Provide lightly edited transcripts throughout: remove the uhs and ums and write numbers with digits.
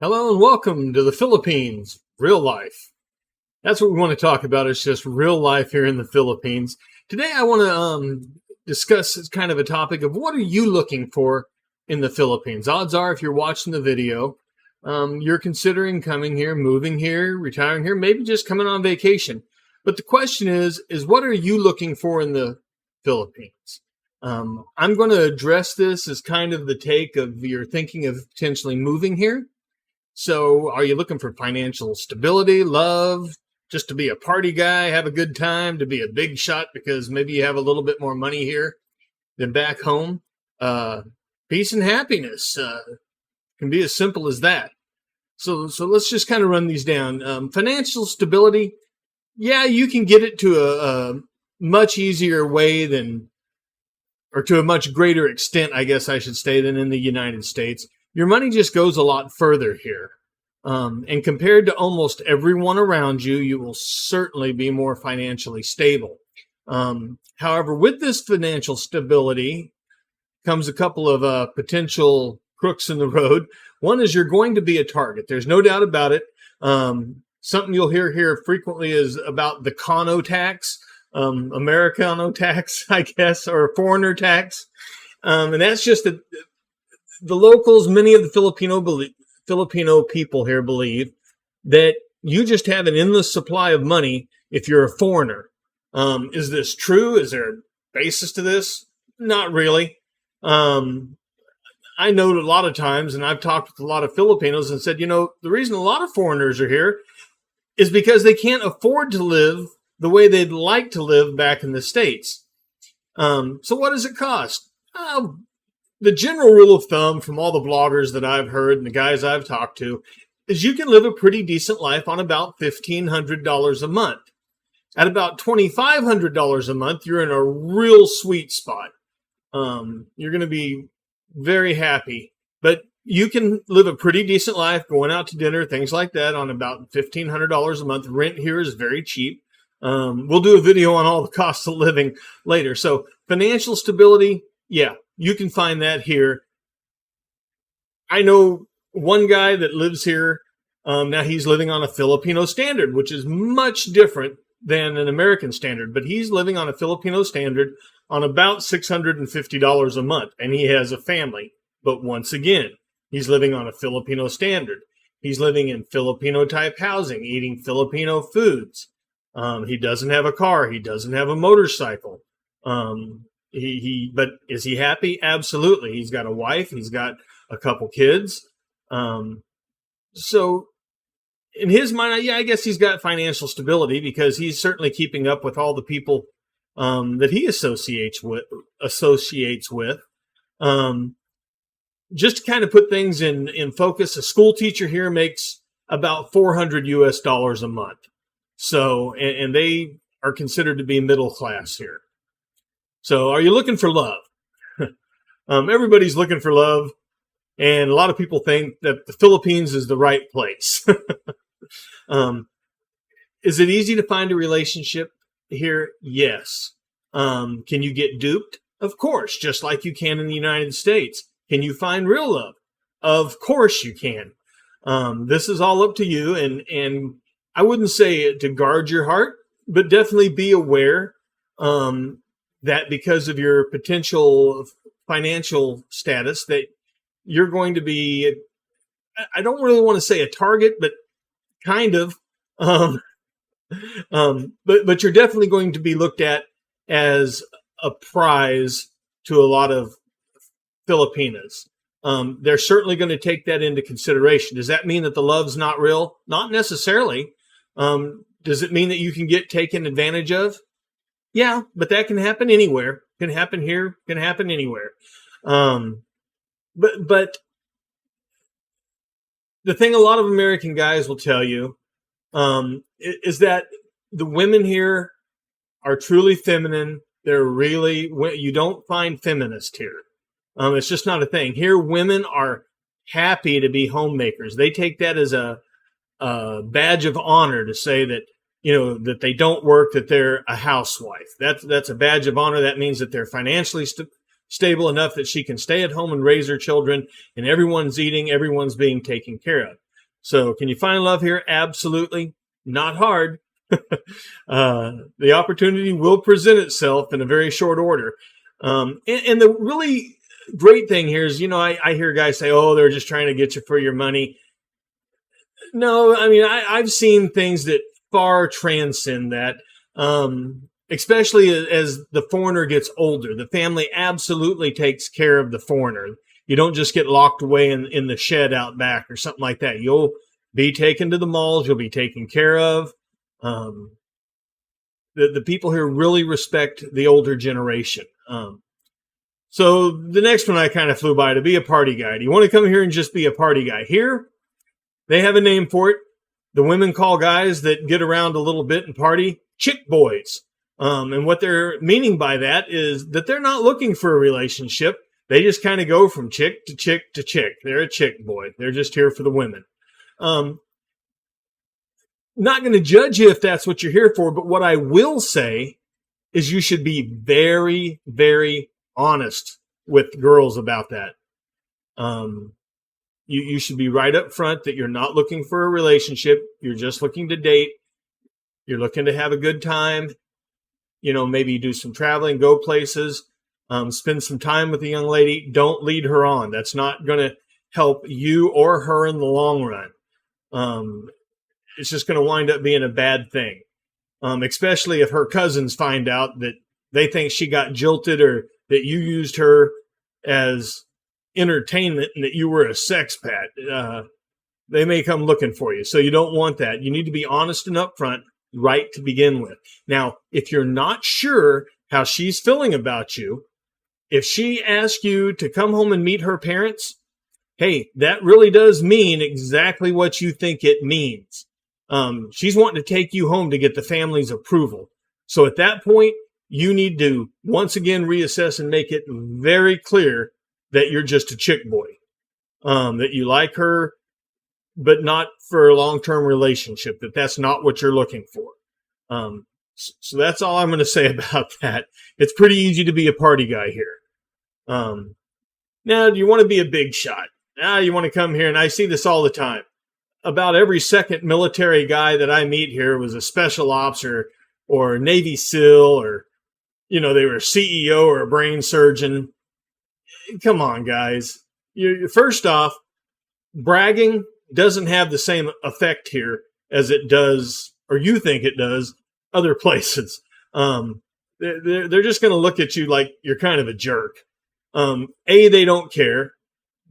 Hello and welcome to the Philippines, real life. That's what we want to talk about. It's just real life here in the Philippines. Today I want to discuss kind of a topic of what are you looking for in the Philippines. Odds are if you're watching the video, you're considering coming here, moving here, retiring here, maybe just coming on vacation. But the question is what are you looking for in the Philippines? I'm going to address this as kind of the take of you're thinking of potentially moving here. So are you looking for financial stability, love, just to be a party guy, have a good time, to be a big shot because maybe you have a little bit more money here than back home? Peace and happiness can be as simple as that. So let's just kind of run these down. Financial stability, yeah, you can get it to a much easier way or to a much greater extent, I guess I should say, than in the United States. Your money just goes a lot further here. And compared to almost everyone around you, you will certainly be more financially stable. However, with this financial stability comes a couple of potential crooks in the road. One is you're going to be a target. There's no doubt about it. Something you'll hear here frequently is about the Kano tax, Americano tax, I guess, or foreigner tax. And that's just the locals, many of the Filipino people here believe that you just have an endless supply of money if you're a foreigner. Is this true? Is there a basis to this? Not really. I know a lot of times, and I've talked with a lot of Filipinos and said, the reason a lot of foreigners are here is because they can't afford to live the way they'd like to live back in the States. So what does it cost? The general rule of thumb from all the bloggers that I've heard and the guys I've talked to is you can live a pretty decent life on about $1,500 a month. At about $2,500 a month, you're in a real sweet spot. You're going to be very happy, but you can live a pretty decent life going out to dinner, things like that, on about $1,500 a month. Rent here is very cheap. We'll do a video on all the costs of living later. So financial stability, yeah, you can find that here. I know one guy that lives here. Now he's living on a Filipino standard, which is much different than an American standard. But he's living on a Filipino standard on about $650 a month. And he has a family. But once again, he's living on a Filipino standard. He's living in Filipino type housing, eating Filipino foods. He doesn't have a car. He doesn't have a motorcycle. But is he happy? Absolutely. He's got a wife. He's got a couple kids. So in his mind, yeah, I guess he's got financial stability because he's certainly keeping up with all the people that he associates with. Just to kind of put things in focus, a school teacher here makes about $400 US a month. So, and they are considered to be middle class here. So are you looking for love? Everybody's looking for love. And a lot of people think that the Philippines is the right place. Is it easy to find a relationship here? Yes. Can you get duped? Of course, just like you can in the United States. Can you find real love? Of course you can. This is all up to you. And I wouldn't say to guard your heart, but definitely be aware that because of your potential financial status that you're going to be, I don't really want to say a target, but kind of, but you're definitely going to be looked at as a prize to a lot of Filipinas. They're certainly going to take that into consideration. Does that mean that the love's not real? Not necessarily. Does it mean that you can get taken advantage of? Yeah, but that can happen anywhere. Can happen here. Can happen anywhere. But the thing a lot of American guys will tell you is that the women here are truly feminine. They're really, you don't find feminist here. It's just not a thing. Here, women are happy to be homemakers. They take that as a badge of honor to say that, that they don't work, that they're a housewife. That's a badge of honor. That means that they're financially stable enough that she can stay at home and raise her children, and everyone's eating, everyone's being taken care of. So can you find love here? Absolutely. Not hard. The opportunity will present itself in a very short order. And the really great thing here is, I hear guys say, oh, they're just trying to get you for your money. No, I mean, I've seen things that far transcend that, especially as the foreigner gets older. The family absolutely takes care of the foreigner. You don't just get locked away in the shed out back or something like that. You'll be taken to the malls. You'll be taken care of. The people here really respect the older generation. So the next one I kind of flew by, to be a party guy. Do you want to come here and just be a party guy? Here, they have a name for it. The women call guys that get around a little bit and party chick boys. And what they're meaning by that is that they're not looking for a relationship. They just kind of go from chick to chick to chick. They're a chick boy. They're just here for the women. Not going to judge you if that's what you're here for, but what I will say is you should be very, very honest with girls about that. You should be right up front that you're not looking for a relationship. You're just looking to date. You're looking to have a good time. Maybe do some traveling, go places, spend some time with the young lady. Don't lead her on. That's not going to help you or her in the long run. It's just going to wind up being a bad thing, especially if her cousins find out that they think she got jilted or that you used her as entertainment and that you were a sex pet. They may come looking for you. So you don't want that. You need to be honest and upfront right to begin with. Now, if you're not sure how she's feeling about you, if she asks you to come home and meet her parents, hey, that really does mean exactly what you think it means. She's wanting to take you home to get the family's approval. So at that point, you need to once again reassess and make it very clear that you're just a chick boy, that you like her, but not for a long-term relationship, that's not what you're looking for. So that's all I'm going to say about that. It's pretty easy to be a party guy here. Now, do you want to be a big shot? Now you want to come here, and I see this all the time. About every second military guy that I meet here was a special ops or Navy SEAL, or, they were a CEO or a brain surgeon. Come on, guys. First off, bragging doesn't have the same effect here as it does, or you think it does, other places. They're just going to look at you like you're kind of a jerk. A, they don't care.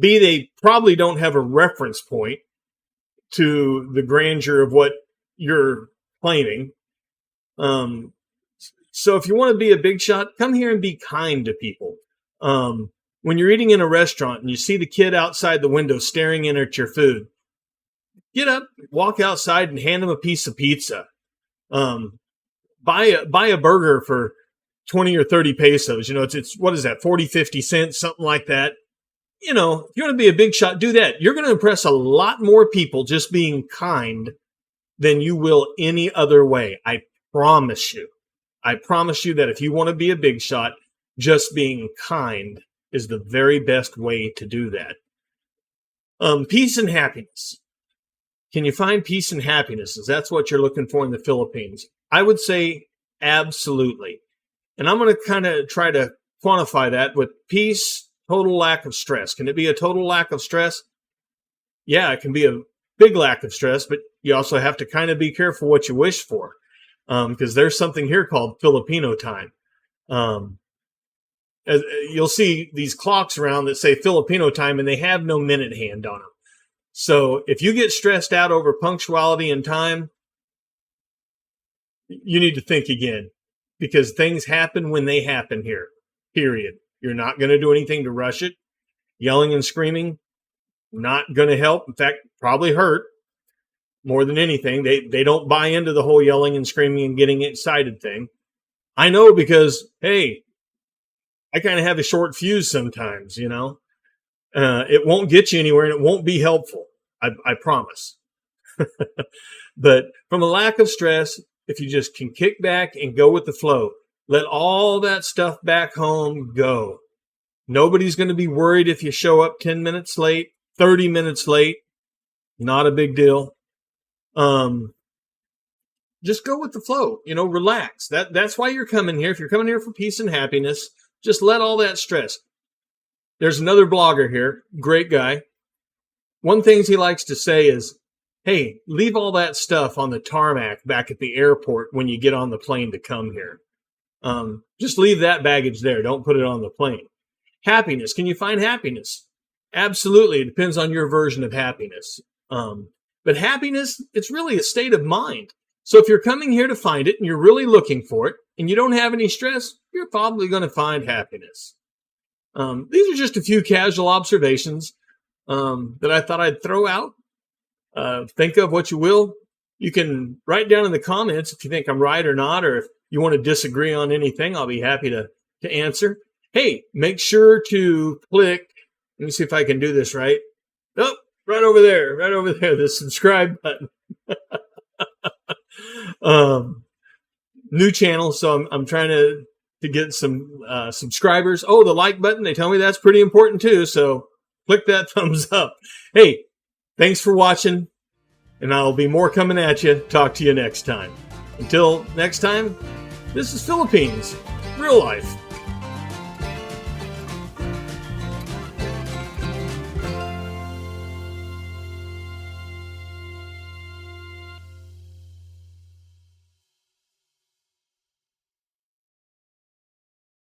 B, they probably don't have a reference point to the grandeur of what you're claiming. So if you want to be a big shot, come here and be kind to people. When you're eating in a restaurant and you see the kid outside the window staring in at your food, get up, walk outside and hand them a piece of pizza. Buy a burger for 20 or 30 pesos. It's what is that, 40, 50 cents, something like that. If you want to be a big shot, do that. You're going to impress a lot more people just being kind than you will any other way. I promise you. I promise you that if you want to be a big shot, just being kind is the very best way to do that. Peace and happiness. Can you find peace and happiness? Is that what you're looking for in the Philippines? I would say absolutely. And I'm going to kind of try to quantify that with peace, total lack of stress. Can it be a total lack of stress? Yeah, it can be a big lack of stress, but you also have to kind of be careful what you wish for, because there's something here called Filipino time. As you'll see these clocks around that say Filipino time, and they have no minute hand on them. So if you get stressed out over punctuality and time, you need to think again, because things happen when they happen here, period. You're not going to do anything to rush it. Yelling and screaming, not going to help. In fact, probably hurt more than anything. They don't buy into the whole yelling and screaming and getting excited thing. I know, because, hey, I kind of have a short fuse sometimes, It won't get you anywhere, and it won't be helpful. I promise. But from a lack of stress, if you just can kick back and go with the flow, let all that stuff back home go. Nobody's going to be worried if you show up 10 minutes late, 30 minutes late. Not a big deal. Just go with the flow. Relax. That's why you're coming here. If you're coming here for peace and happiness, just let all that stress. There's another blogger here, great guy. One thing he likes to say is, hey, leave all that stuff on the tarmac back at the airport when you get on the plane to come here. Just leave that baggage there. Don't put it on the plane. Happiness. Can you find happiness? Absolutely. It depends on your version of happiness. But happiness, it's really a state of mind. So if you're coming here to find it and you're really looking for it and you don't have any stress, you're probably going to find happiness. These are just a few casual observations that I thought I'd throw out. Think of what you will. You can write down in the comments if you think I'm right or not, or if you want to disagree on anything. I'll be happy to answer. Hey, make sure to click. Let me see if I can do this right. Oh, right over there, the subscribe button. New channel, so I'm trying to get some subscribers. Oh, the like button, they tell me that's pretty important too, so click that thumbs up. Hey, thanks for watching, and I'll be more coming at you. Talk to you next time. Until next time, this is Philippines, real life.